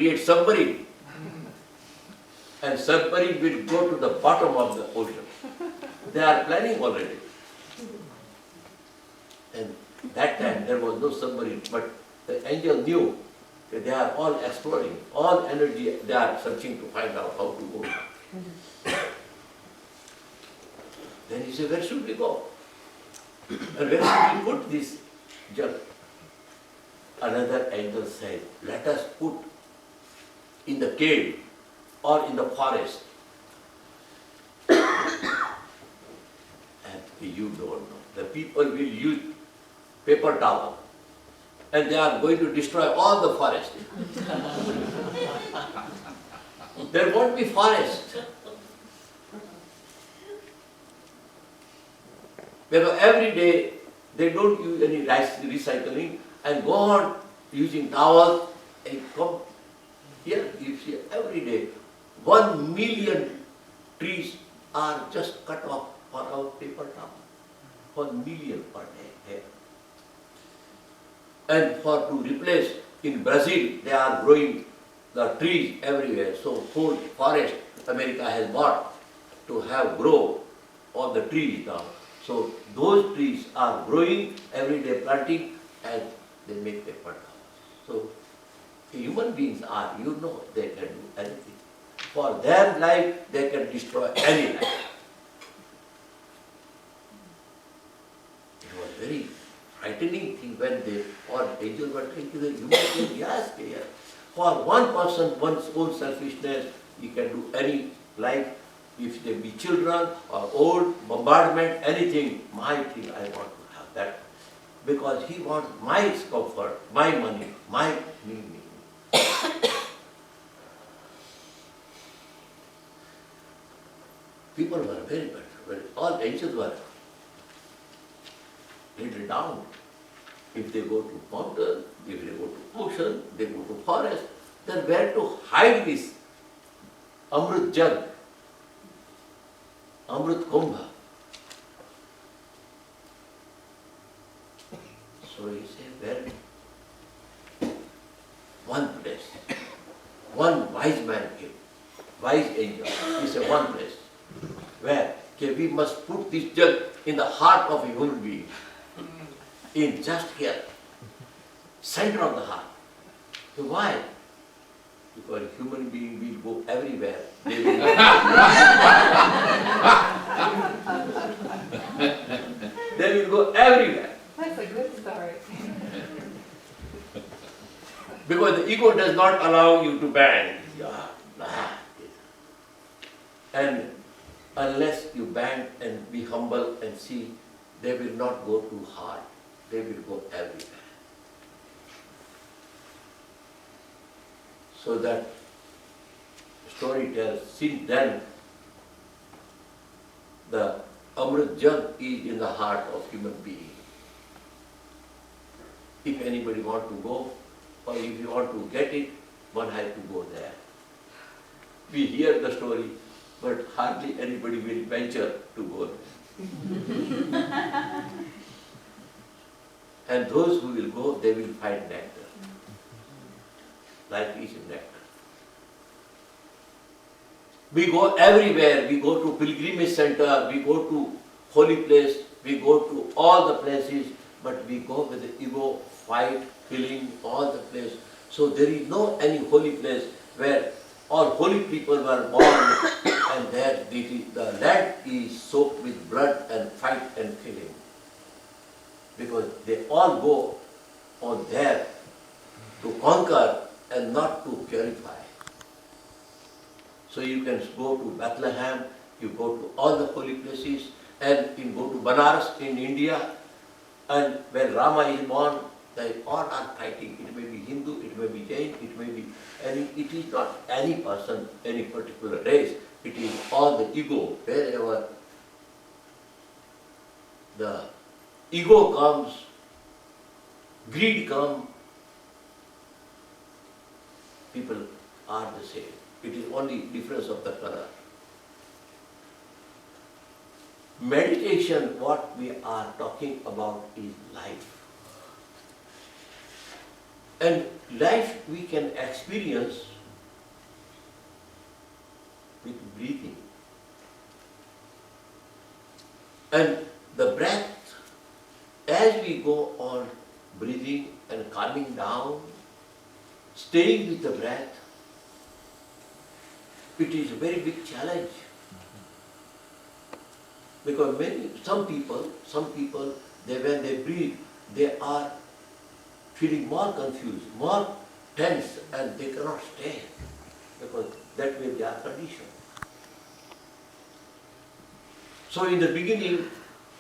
create submarine. And submarine will go to the bottom of the ocean. They are planning already. And that time there was no submarine, but the angel knew that they are all exploring, all energy, they are searching to find out how to go. Then he said, where should we go? And where should we put this jug? Another angel said, let us put in the cave or in the forest. And you don't know. The people will use paper towel and they are going to destroy all the forest. There won't be forest. Because every day they don't use any recycling and go on using towels and come here. You see every day 1 million trees are just cut off for our paper towel. 1 million per day here. And for to replace, in Brazil they are growing the trees everywhere. So whole forest America has bought to have grow all the trees now. So those trees are growing every day, planting, and they make paper towels. So human beings are, you know, they can do anything. For their life, they can destroy any life. It was very frightening thing when they, or angels were taking the human being, yes, yes. For one person, one's own selfishness, he can do any life. If they be children or old, bombardment, anything, my thing, I want to have that. Because he wants my comfort, my money, my me. People were very better. All angels were little down. If they go to mountain, if they go to ocean, they go to forest, then where to hide this Amrit jug, Amrit Kumbha? So he said, where? One place. One wise man came, wise angel. He said, one place. Where? Okay, we must put this jug in the heart of a human being. In just here, center of the heart. So why? Because human being will go everywhere. They will, they will go everywhere. That's a good story. Because the ego does not allow you to bend. And unless you bend and be humble and see, they will not go too hard. They will go everywhere. So that story tells, since then, the Amrit jug is in the heart of human being. If anybody want to go, or if you want to get it, one has to go there. We hear the story, but hardly anybody will venture to go there. And those who will go, they will find nectar. Life is nectar. We go everywhere. We go to pilgrimage center, we go to holy place, we go to all the places, but we go with the ego, fight, killing, all the place. So there is no any holy place where all holy people were born and there the land is soaked with blood and fight and killing. Because they all go on there to conquer and not to purify. So you can go to Bethlehem, you go to all the holy places, and you go to Banaras in India, and when Rama is born, they all are fighting. It may be Hindu, it may be Jain, it may be any, it is not any person, any particular race, it is all the ego. Wherever the ego comes, greed comes, people are the same. It is only difference of the color. Meditation, what we are talking about is life. And life we can experience with breathing. And the breath, as we go on breathing and calming down, staying with the breath, it is a very big challenge. Because some people, when they breathe, they are feeling more confused, more tense, and they cannot stay, because that way they are conditioned. So in the beginning,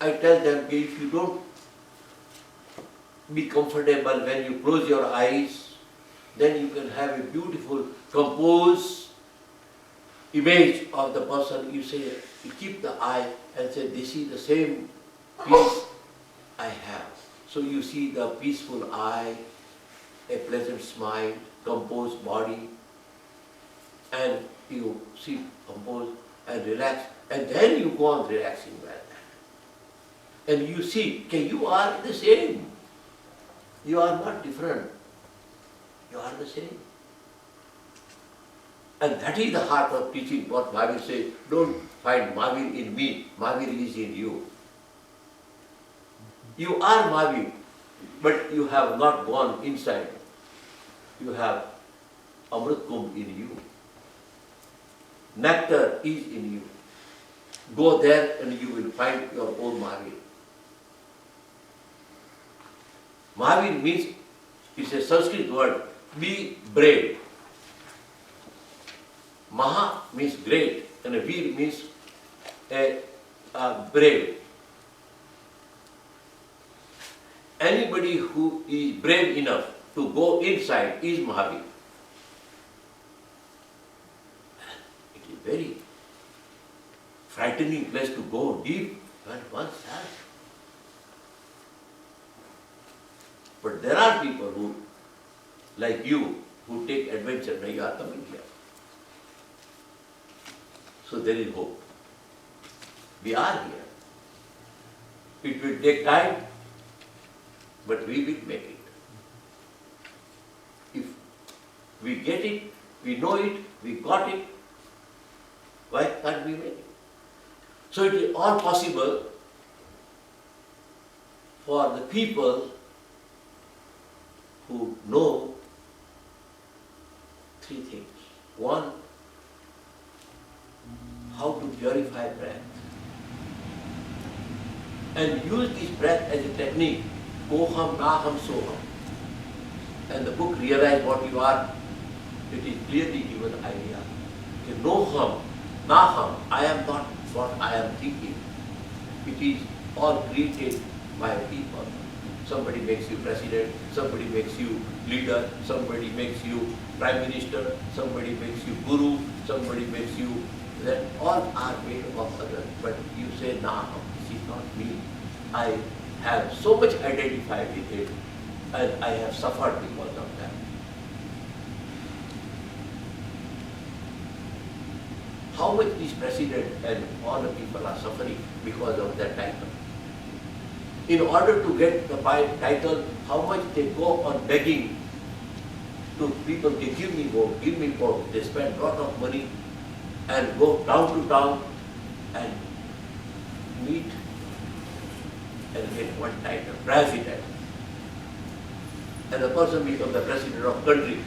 I tell them, if you don't be comfortable when you close your eyes, then you can have a beautiful, composed image of the person. You say, you keep the eye and say, this is the same peace I have. So you see the peaceful eye, a pleasant smile, composed body, and you sit composed and relax, and then you go on relaxing like that. And you see, okay, you are the same. You are not different. You are the same. And that is the heart of teaching, what Mahavir says, don't find Mahavir in me, Mahavir is in you. You are Mahavir, but you have not gone inside. You have Amrit Kumbh in you. Nectar is in you. Go there and you will find your own Mahavir. Mahavir means, it's a Sanskrit word, be brave. Maha means great, and Veer means a brave. Anybody who is brave enough to go inside is Mahavir. It is very frightening place to go deep and oneself. But there are people who, like you, who take adventure. Now you are coming here. So there is hope. We are here. It will take time, but we will make it. If we get it, we know it, we got it, why can't we make it? So it is all possible for the people who know three things. One, how to purify breath. And use this breath as a technique. Koham, naham, soham. And the book Realize What You Are, it is clearly given idea. No ham, naham, I am not what I am thinking. It is all created by people. Somebody makes you president, somebody makes you leader, somebody makes you prime minister, somebody makes you guru, somebody makes you, that all are made of others. But you say, nah, this is not me. I have so much identified with it, and I have suffered because of that. How much this president and all the people are suffering because of that title. In order to get the title, how much they go on begging to people, they give me vote, give me vote. They spend a lot of money and go town to town and meet and get one title, president. And the person becomes the president of country.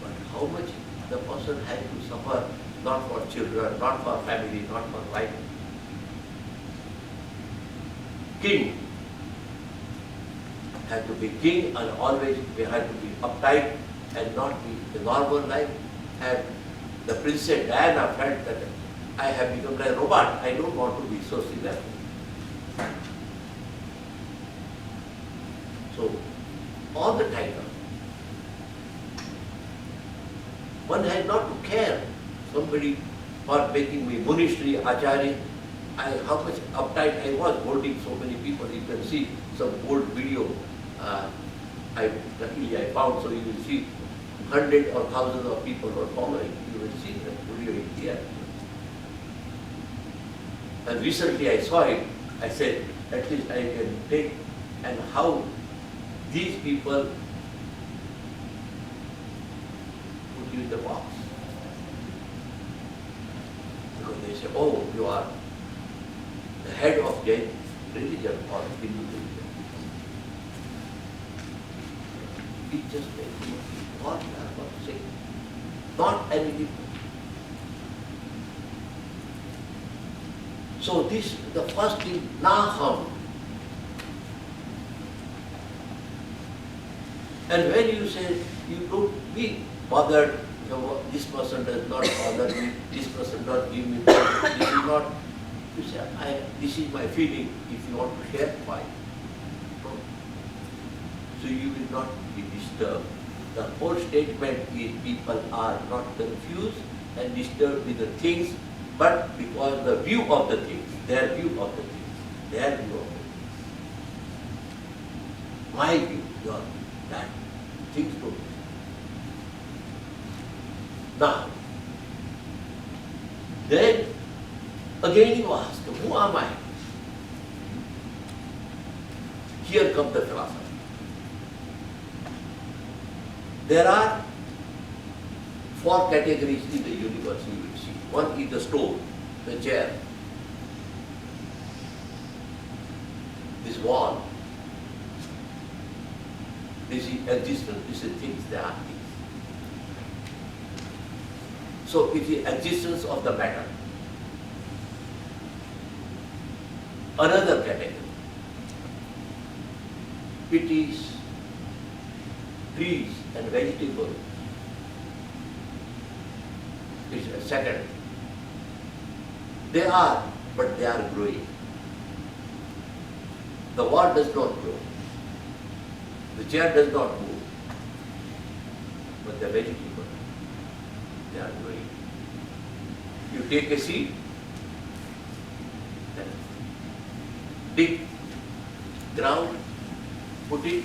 But how much the person has to suffer, not for children, not for family, not for wife. King had to be king, and always we had to be uptight and not be the normal life. And the Princess Diana felt that I have become like a robot. I don't want to be so silly. So, all the title. One has not to care. Somebody for making me Munishri, Acharya. How much uptight I was holding so many people. You can see some old video. Luckily I found, so you will see hundreds or thousands of people were following. You will see that video in here. And recently I saw it. I said, at least I can take, and how these people put you in the box. Because they say, oh, you are the head of Jain religion or Hindu religion. It just makes you what I am about to say. Not any different. So this, the first thing, na hum. And when you say, you don't be bothered, you know, this person does not bother me, this person does not give me, this is not, you say, this is my feeling, if you want to share, fine. No. So you will not be disturbed. The whole statement is people are not confused and disturbed with the things, but because the view of the things, their view of the things, their view of the things. My view, your, that, things don't. Now, then again you ask, who am I? Here comes the philosopher. There are 4 categories in the universe you will see. One is the stone, the chair, this wall. This is existence, this is things, they are things. So it is existence of the matter. Another category. It is trees and vegetables. It is a second. They are, but they are growing. The wall does not grow. The chair does not move. But the vegetable, they are growing. You take a seed, then dig ground, put it,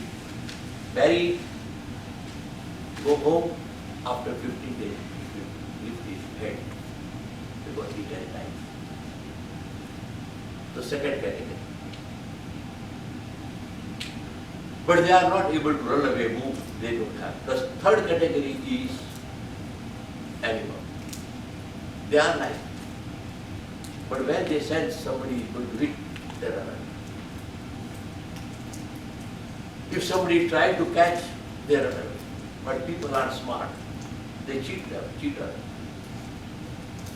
bury it, go home. After 15 days, you lift its head because it has life. The second category. But they are not able to run away, move, they don't have. The third category is animal. They are like. But when they sense somebody is going to hit, they run away. If somebody tries to catch, they run away. But people are smart. They cheat them, cheat others.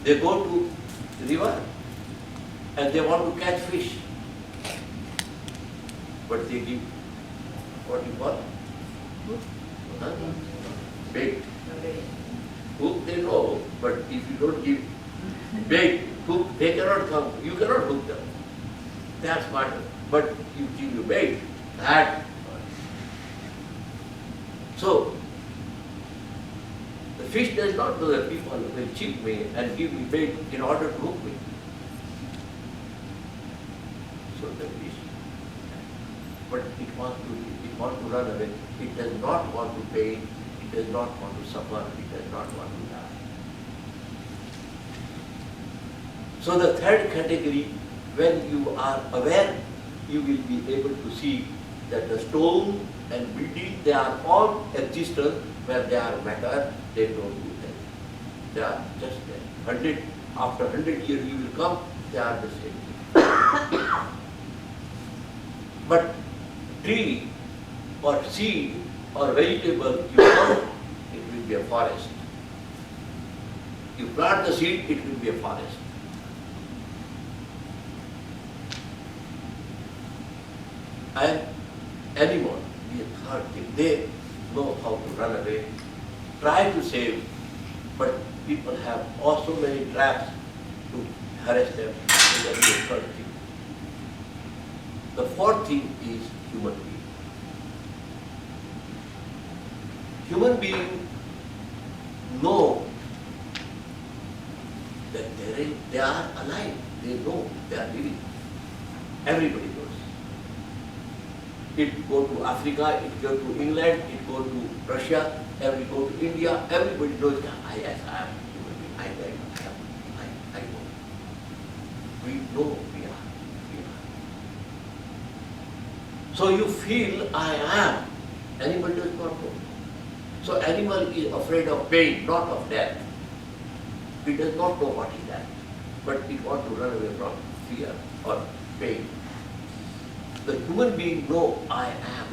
They go to the river and they want to catch fish. But they give what you call? Huh? Bait. Hook they know, but if you don't give bait, hook, they cannot come. You cannot hook them. They are smarter. But you give you bait, that. So, the fish does not know that people will cheat me and give me bait in order to hook me. So the fish, but it wants to run away. It does not want to pay. It does not want to suffer. It does not want to die. So the third category, when you are aware, you will be able to see that the stone and building, they are all existence where they are matter, they don't do anything. They are just there. After 100 years you will come, they are the same. But tree or seed or vegetable, you plant, it will be a forest. You plant the seed, it will be a forest. And animal, the third thing, they know how to run away, try to save, but people have also many traps to harass them. So that is the third thing. The fourth thing is human being. Human beings know that they are alive. They know they are living. Everybody knows. It go to Africa, it go to England, it go to Russia, it go to India. Everybody knows that I am human being. I know. We know we are. So you feel I am. Animal does not know. So animal is afraid of pain, not of death. It does not know what is that, but it wants to run away from fear or pain. The human being know I am.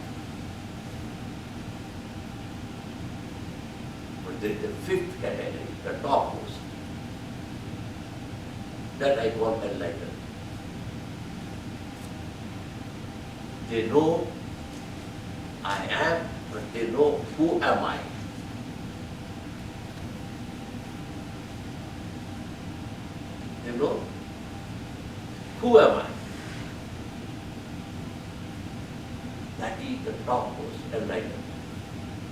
But there is the fifth category, the topmost. That I call enlightened. They know I am, but they know who am I. They know who am I. That is the topmost enlightenment.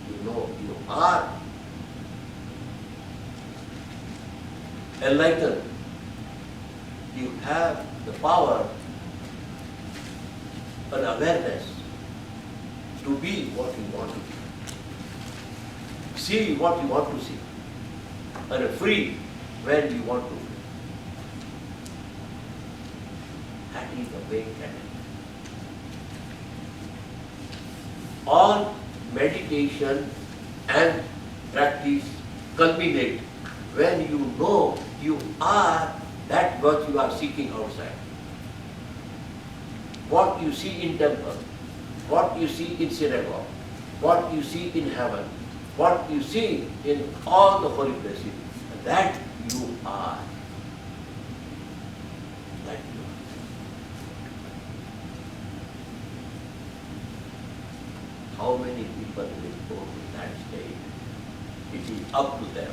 You know you are enlightened. You have the power and awareness to be what you want to be. See what you want to see. And free when you want to be. That is the way category. All meditation and practice culminate when you know you are that what you are seeking outside. What you see in temple, what you see in synagogue, what you see in heaven, what you see in all the holy places, that you are. That you are. How many people will go to that state? It is up to them.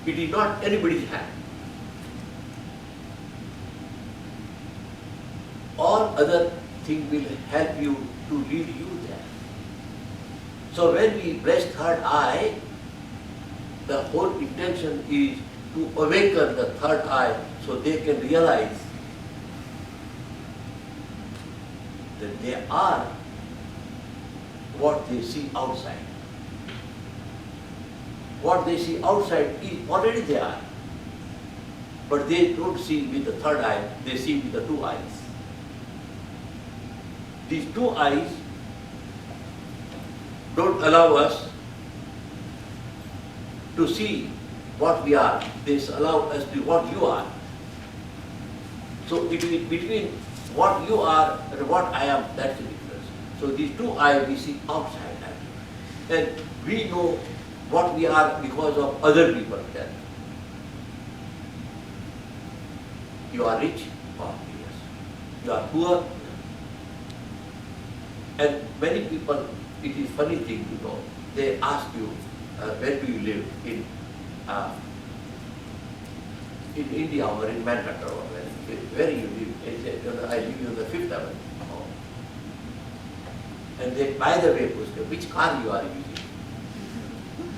It is not anybody's hand. All other things will help you to lead you there. So when we bless third eye, the whole intention is to awaken the third eye so they can realize that they are what they see outside. What they see outside is already they are. But they don't see with the third eye, they see with the two eyes. These two eyes don't allow us to see what we are. They allow us to what you are. So it is between what you are and what I am, that's the difference. So these two eyes we see outside actually. And we know what we are because of other people then. You are rich? Oh, yes. You are poor? And many people, it is funny thing, you know, they ask you, where do you live? In India or in Manhattan or where you live? They say, I live in the Fifth Avenue. Oh. And they, by the way, question, which car you are using?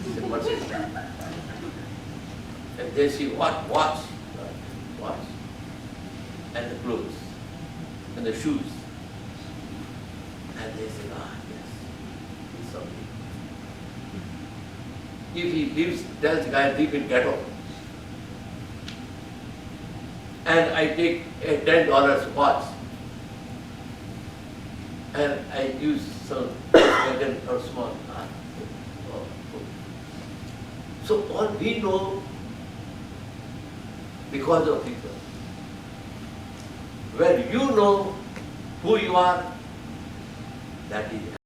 He said, what's it? And they say, what? Watch. Watch. And the clothes. And the shoes. And they say, ah, yes, it's something. If he lives, tells the guy, live in ghetto, and I take a $10 watch, and I use some wagon or small car. So all we know because of people. When you know who you are, that is